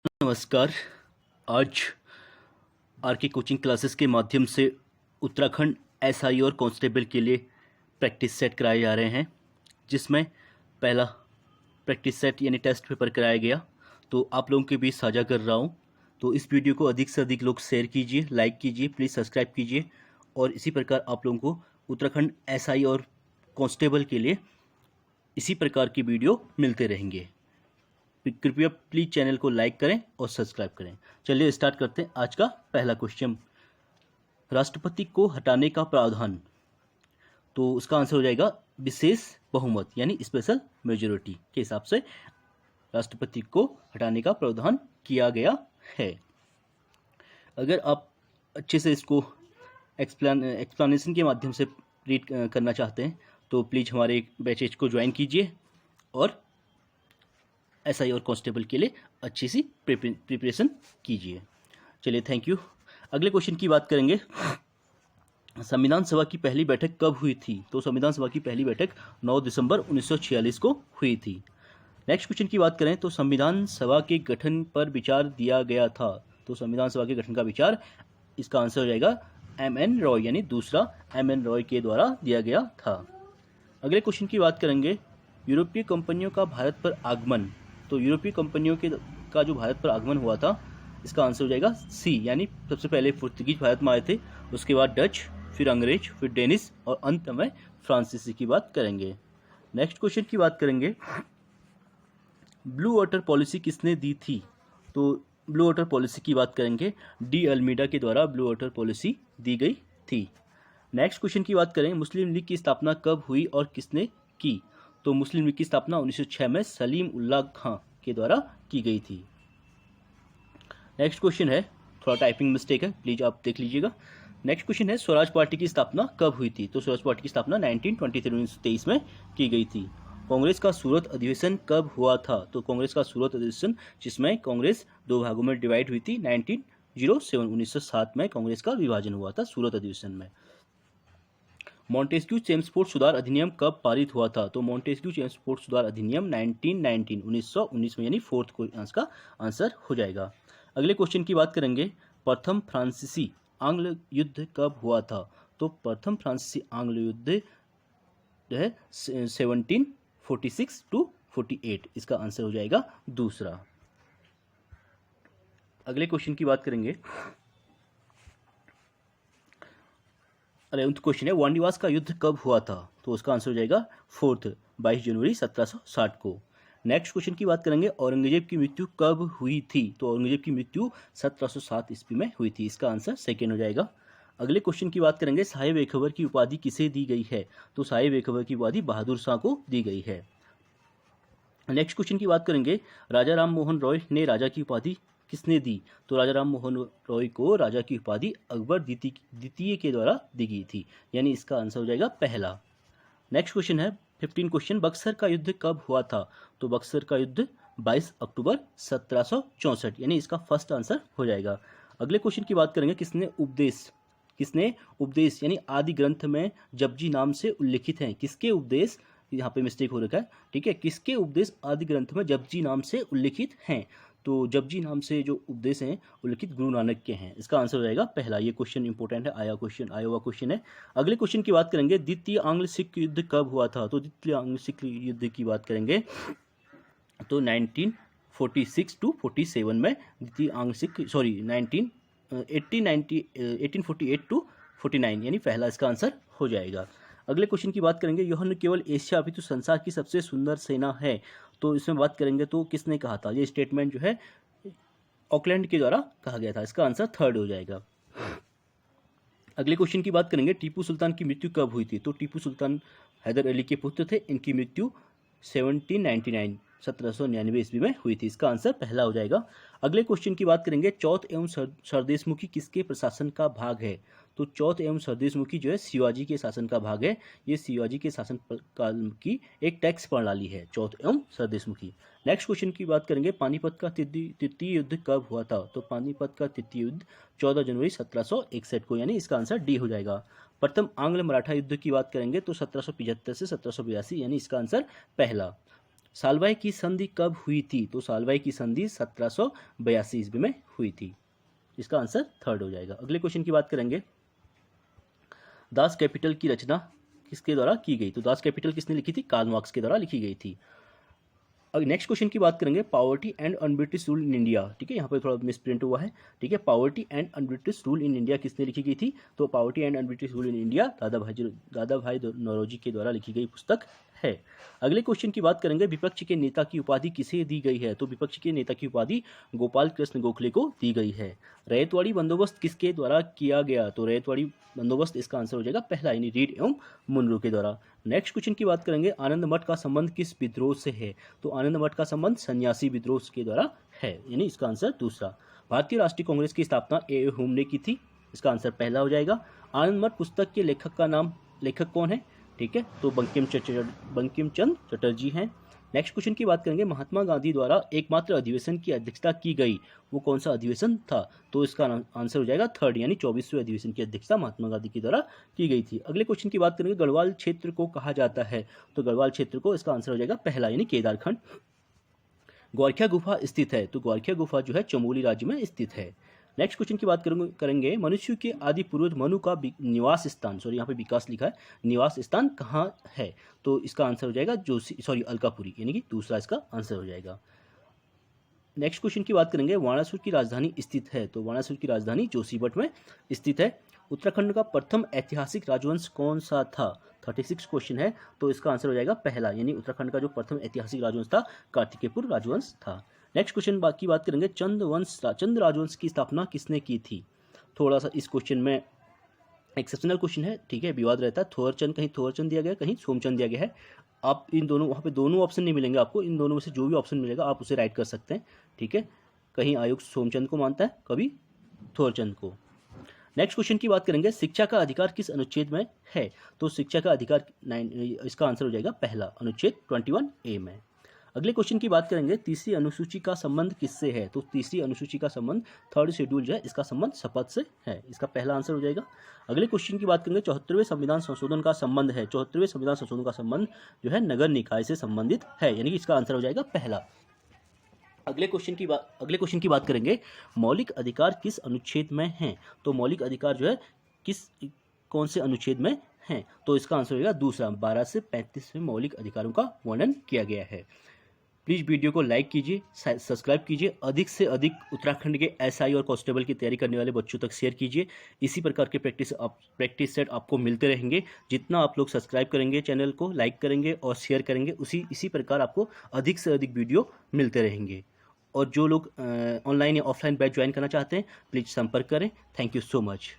नमस्कार। आज आर के कोचिंग क्लासेस के माध्यम से उत्तराखंड एसआई और कांस्टेबल के लिए प्रैक्टिस सेट कराए जा रहे हैं, जिसमें पहला प्रैक्टिस सेट यानी टेस्ट पेपर कराया गया। तो आप लोगों के बीच साझा कर रहा हूं। तो इस वीडियो को अधिक से अधिक लोग शेयर कीजिए, लाइक कीजिए, प्लीज़ सब्सक्राइब कीजिए। और इसी प्रकार आप लोगों को उत्तराखंड एसआई और कांस्टेबल के लिए इसी प्रकार की वीडियो मिलते रहेंगे। कृपया प्लीज चैनल को लाइक करें और सब्सक्राइब करें। चलिए स्टार्ट करते हैं। आज का पहला क्वेश्चन, राष्ट्रपति को हटाने का प्रावधान। तो उसका आंसर हो जाएगा विशेष बहुमत यानी स्पेशल मेजोरिटी के हिसाब से राष्ट्रपति को हटाने का प्रावधान किया गया है। अगर आप अच्छे से इसको एक्सप्लेनेशन के माध्यम से रीड करना चाहते हैं तो प्लीज़ हमारे बैचेज को ज्वाइन कीजिए और एसआई और कांस्टेबल के लिए अच्छी सी प्रिपरेशन कीजिए। चलिए, थैंक यू। अगले क्वेश्चन की बात करेंगे, संविधान सभा की पहली बैठक कब हुई थी। तो संविधान सभा की पहली बैठक 9 दिसंबर 1946 को हुई थी। नेक्स्ट क्वेश्चन की बात करें तो संविधान सभा के गठन पर विचार दिया गया था। तो संविधान सभा के गठन का विचार, इसका आंसर हो जाएगा एम.एन. रॉय यानी दूसरा एम.एन. रॉय के द्वारा दिया गया था। अगले क्वेश्चन की बात करेंगे, यूरोपीय कंपनियों का भारत पर आगमन। तो यूरोपीय कंपनियों का जो भारत पर आगमन हुआ था, इसका आंसर हो जाएगा सी, यानी सबसे पहले पुर्तगीज भारत में आए थे, उसके बाद डच, फिर अंग्रेज, फिर डेनिश और अंत में फ्रांसीसी की बात करेंगे। नेक्स्ट क्वेश्चन की बात करेंगे, ब्लू वाटर पॉलिसी किसने दी थी। तो ब्लू वाटर पॉलिसी की बात करेंगे, डी अल्मीडा के द्वारा ब्लू वाटर पॉलिसी दी गई थी। नेक्स्ट क्वेश्चन की बात करें, मुस्लिम लीग की स्थापना कब हुई और किसने की। तो मुस्लिम लीग की स्थापना 1906 में सलीम उल्लाह खां के द्वारा की गई थी। नेक्स्ट क्वेश्चन है, थोड़ा टाइपिंग मिस्टेक है, प्लीज आप देख लीजिएगा। नेक्स्ट क्वेश्चन है, स्वराज पार्टी की स्थापना कब हुई थी। तो स्वराज पार्टी की स्थापना 1923 में की गई थी। कांग्रेस का सूरत अधिवेशन कब हुआ था। तो कांग्रेस का सूरत अधिवेशन, जिसमें कांग्रेस दो भागों में डिवाइड हुई थी, 1907 में कांग्रेस का विभाजन हुआ था सूरत अधिवेशन में। मॉन्टेस्क्यू चेम्सफोर्ड सुधार अधिनियम कब पारित हुआ था। तो मॉन्टेस्क्यू चेम्सफोर्ड सुधार अधिनियम 1919 में, यानी फोर्थ क्वेश्चन का आंसर हो जाएगा। अगले क्वेश्चन की बात करेंगे, प्रथम फ्रांसीसी आंग्ल युद्ध कब हुआ था। तो प्रथम फ्रांसीसी आंग्ल युद्ध जो है 1746 to 48, इसका आंसर हो जाएगा दूसरा। अगले क्वेश्चन की बात करेंगे, 11th क्वेश्चन है, वाणिवास का युद्ध कब हुआ था। तो उसका आंसर हो जाएगा 22 जनवरी 1760 को। नेक्स्ट क्वेश्चन की बात करेंगे, औरंगजेब की मृत्यु कब हुई थी। तो औरंगजेब की मृत्यु 1707 ईस्वी में हुई थी, इसका आंसर सेकेंड हो जाएगा। अगले क्वेश्चन की बात करेंगे, साहिब बेखबर की उपाधि किसे दी गई है। तो साहिब बेखबर की उपाधि बहादुर शाह को दी गई है। नेक्स्ट क्वेश्चन की बात करेंगे, राजा राम मोहन रॉय ने राजा की उपाधि किसने दी। तो राजा राम मोहन रॉय को राजा की उपाधि अकबर द्वितीय के द्वारा दी गई थी, यानी इसका आंसर हो जाएगा पहला। नेक्स्ट क्वेश्चन है 15 क्वेश्चन, बक्सर का युद्ध कब हुआ था। तो बक्सर का युद्ध 22 अक्टूबर 1764, यानी इसका फर्स्ट आंसर हो जाएगा। अगले क्वेश्चन की बात करेंगे, किसने उपदेश यानी आदि ग्रंथ में जपजी नाम से उल्लिखित हैं। किसके उपदेश, यहाँ पे मिस्टेक हो रखा है, ठीक है, किसके उपदेश आदि ग्रंथ में जपजी नाम से उल्लिखित हैं। तो जपजी नाम से जो उपदेश हैं उल्लिखित गुरु नानक के हैं, इसका आंसर हो जाएगा पहला। ये क्वेश्चन इंपॉर्टेंट है, आया हुआ क्वेश्चन है। अगले क्वेश्चन की बात करेंगे, द्वितीय आंग्ल सिख युद्ध कब हुआ था। तो द्वितीय आंग्ल सिख युद्ध की बात करेंगे तो 1846 to 47 में द्वितीय आंग्ल सिख 1848 to 49, यानी पहला इसका आंसर हो जाएगा। अगले क्वेश्चन की बात करेंगे, यह न केवल एशिया अपितु संसार की सबसे सुंदर सेना है। तो इसमें बात करेंगे तो किसने कहा था। ये स्टेटमेंट जो है ऑकलैंड के द्वारा कहा गया था, इसका आंसर थर्ड हो जाएगा। अगले क्वेश्चन की बात करेंगे, टीपू सुल्तान की मृत्यु कब हुई थी। तो टीपू सुल्तान हैदर अली के पुत्र थे, इनकी मृत्यु 1799 ईस्वी में हुई थी, इसका आंसर पहला हो जाएगा। अगले क्वेश्चन की बात करेंगे, चौथ एवं सरदेशमुखी किसके प्रशासन का भाग है। तो चौथ एवं सरदेशमुखी जो है शिवाजी के शासन का भाग है। ये शिवाजी के शासन काल की एक टैक्स प्रणाली है, चौथ एवं सरदेशमुखी। नेक्स्ट क्वेश्चन की बात करेंगे, पानीपत का तृतीय युद्ध कब हुआ था। तो पानीपत का तृतीय युद्ध 14 जनवरी 1761 को, यानी इसका आंसर डी हो जाएगा। प्रथम आंग्ल मराठा युद्ध की बात करेंगे तो 1775 से 1782, यानी इसका आंसर पहला। सालवाई की संधि कब हुई थी? तो सालवाई की संधि 1782 ईस्वी में हुई थी। इसका आंसर थर्ड हो जाएगा। अगले क्वेश्चन की बात करेंगे, दास कैपिटल की रचना किसके द्वारा की गई? तो दास कैपिटल किसने लिखी थी? कार्ल मार्क्स के द्वारा लिखी गई थी। अब नेक्स्ट क्वेश्चन की बात करेंगे, poverty and un-British rule in India. ठीक है, यहाँ पे थोड़ा मिस प्रिंट हुआ है। ठीक है, poverty and un-British rule in India किसने लिखी गई थी? तो poverty and un-British rule in India दादा भाई नौरोजी के द्वारा लिखी गई पुस्तक है। अगले क्वेश्चन की बात करेंगे, विपक्ष के नेता की उपाधि किसे दी गई है? तो विपक्ष के नेता की उपाधि गोपाल कृष्ण गोखले को दी गई है। रैयतवाड़ी बंदोबस्त किसके द्वारा किया गया? तो रैयतवाड़ी बंदोबस्त इसका आंसर हो जाएगा पहला, यानी रीड एवं मुनरो के द्वारा। नेक्स्ट क्वेश्चन की बात करेंगे, आनंद मठ का संबंध किस विद्रोह से है? तो आनंद मठ का संबंध सन्यासी विद्रोह के द्वारा है, यानी इसका आंसर दूसरा। भारतीय राष्ट्रीय कांग्रेस की स्थापना ए हुम ने की थी, इसका आंसर पहला हो जाएगा। आनंद मठ पुस्तक के लेखक कौन है? ठीक है, तो बंकिम चंद्र चटर्जी हैं। नेक्स्ट क्वेश्चन की बात करेंगे, महात्मा गांधी द्वारा एकमात्र अधिवेशन की अध्यक्षता की गई, वो कौन सा अधिवेशन था? तो इसका आंसर हो जाएगा थर्ड, यानी 24वें अधिवेशन की अध्यक्षता महात्मा गांधी के द्वारा की गई थी। अगले क्वेश्चन की बात करेंगे, गढ़वाल क्षेत्र को कहा जाता है? तो गढ़वाल क्षेत्र को इसका आंसर हो जाएगा पहला, यानी केदारखंड। ग्वारखिया गुफा स्थित है? तो ग्वारखिया गुफा जो है चमोली राज्य में स्थित है। नेक्स्ट क्वेश्चन की बात करेंगे, मनुष्य के आदि पूर्वज मनु का निवास स्थान, सॉरी यहाँ पे विकास लिखा है, निवास स्थान कहाँ है? तो इसका आंसर हो जाएगा अलकापुरी, यानी कि दूसरा इसका आंसर हो जाएगा। नेक्स्ट क्वेश्चन की बात करेंगे, वाणासुर की राजधानी स्थित है? तो वाणासुर की राजधानी जोशीमठ में स्थित है। उत्तराखंड का प्रथम ऐतिहासिक राजवंश कौन सा था? 36 क्वेश्चन है, तो इसका आंसर हो जाएगा पहला, यानी उत्तराखंड का जो प्रथम ऐतिहासिक राजवंश था कार्तिकेयपुर राजवंश था। नेक्स्ट क्वेश्चन की बात करेंगे, चंद राजवंश की स्थापना किसने की थी? थोड़ा सा इस क्वेश्चन में एक्सेप्शनल क्वेश्चन है, ठीक है, विवाद रहता है। थोरचंद, कहीं थोरचंद दिया गया, कहीं सोमचंद दिया गया है। आप इन दोनों, वहाँ पे दोनों ऑप्शन नहीं मिलेंगे आपको, इन दोनों में से जो भी ऑप्शन मिलेगा आप उसे राइट कर सकते हैं। ठीक है, कहीं आयोग सोमचंद को मानता है, कभी थोरचंद को। नेक्स्ट क्वेश्चन की बात करेंगे, शिक्षा का अधिकार किस अनुच्छेद में है? तो शिक्षा का अधिकार इसका आंसर हो जाएगा पहला, अनुच्छेद 21A में। अगले क्वेश्चन की बात करेंगे, तीसरी अनुसूची का संबंध किससे है? तो तीसरी अनुसूची का संबंध थर्ड शेड्यूल जो है इसका संबंध शपथ से है, इसका पहला आंसर हो जाएगा। अगले क्वेश्चन की बात करेंगे, 74वें संविधान संशोधन का संबंध है? 74वें संविधान संशोधन का संबंध जो है नगर निकाय से संबंधित है, यानी कि इसका आंसर हो जाएगा पहला। अगले क्वेश्चन की बात करेंगे, मौलिक अधिकार किस अनुच्छेद में हैं? तो मौलिक अधिकार जो है कौन से अनुच्छेद में हैं? तो इसका आंसर होगा दूसरा, 12 से 35 में मौलिक अधिकारों का वर्णन किया गया है। प्लीज़ वीडियो को लाइक कीजिए, सब्सक्राइब कीजिए, अधिक से अधिक उत्तराखंड के एसआई और कांस्टेबल की तैयारी करने वाले बच्चों तक शेयर कीजिए। इसी प्रकार के प्रैक्टिस सेट आपको मिलते रहेंगे। जितना आप लोग सब्सक्राइब करेंगे, चैनल को लाइक करेंगे और शेयर करेंगे, इसी प्रकार आपको अधिक से अधिक वीडियो मिलते रहेंगे। और जो लोग ऑनलाइन या ऑफलाइन बैच ज्वाइन करना चाहते हैं, प्लीज़ संपर्क करें। Thank you so much.